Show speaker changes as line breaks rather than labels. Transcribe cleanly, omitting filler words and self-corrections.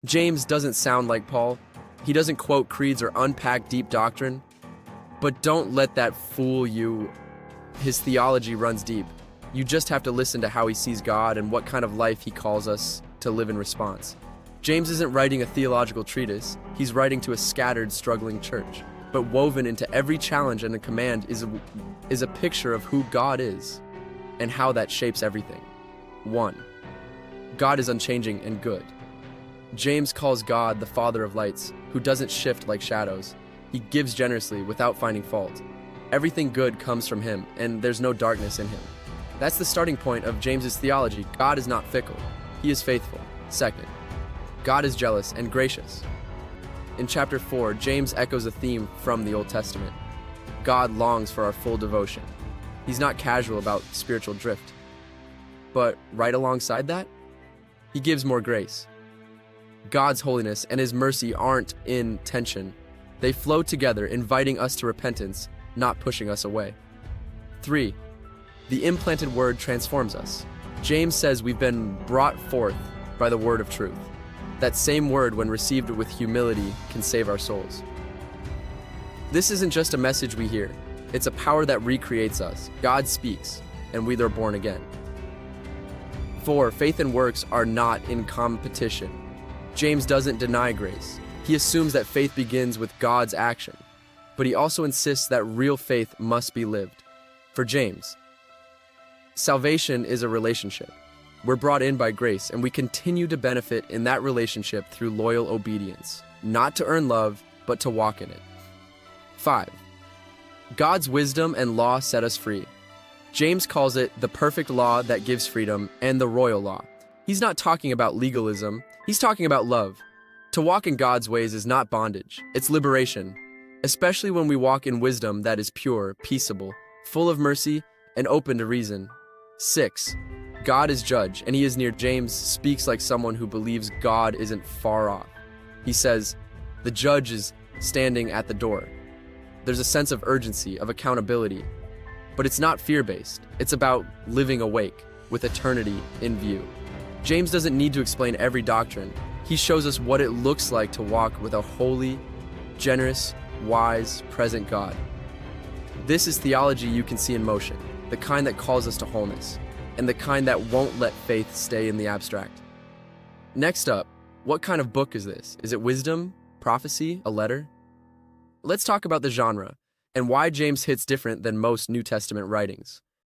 James doesn't sound like Paul. He doesn't quote creeds or unpack deep doctrine. But don't let that fool you. His theology runs deep. You just have to listen to how he sees God and what kind of life he calls us to live in response. James isn't writing a theological treatise. He's writing to a scattered, struggling church. But woven into every challenge and a command is a picture of who God is and how that shapes everything. 1. God is unchanging and good. James calls God the Father of lights, who doesn't shift like shadows. He gives generously without finding fault. Everything good comes from him, and there's no darkness in him. That's the starting point of James's theology. God is not fickle. He is faithful. 2nd, God is jealous and gracious. In chapter 4, James echoes a theme from the Old Testament. God longs for our full devotion. He's not casual about spiritual drift. But right alongside that, he gives more grace. God's holiness and his mercy aren't in tension. They flow together, inviting us to repentance, not pushing us away. 3. The implanted word transforms us. James says we've been brought forth by the word of truth. That same word, when received with humility, can save our souls. This isn't just a message we hear. It's a power that recreates us. God speaks, and we are born again. 4. Faith and works are not in competition. James doesn't deny grace. He assumes that faith begins with God's action, but he also insists that real faith must be lived. For James, salvation is a relationship. We're brought in by grace, and we continue to benefit in that relationship through loyal obedience, not to earn love, but to walk in it. 5. God's wisdom and law set us free. James calls it the perfect law that gives freedom and the royal law. He's not talking about legalism, he's talking about love. To walk in God's ways is not bondage, it's liberation, especially when we walk in wisdom that is pure, peaceable, full of mercy, and open to reason. 6. God is judge, and he is near. James speaks like someone who believes God isn't far off. He says, the judge is standing at the door. There's a sense of urgency, of accountability, but it's not fear-based. It's about living awake, with eternity in view. James doesn't need to explain every doctrine. He shows us what it looks like to walk with a holy, generous, wise, present God. This is theology you can see in motion, the kind that calls us to wholeness, and the kind that won't let faith stay in the abstract. Next up, what kind of book is this? Is it wisdom, prophecy, a letter? Let's talk about the genre and why James hits different than most New Testament writings.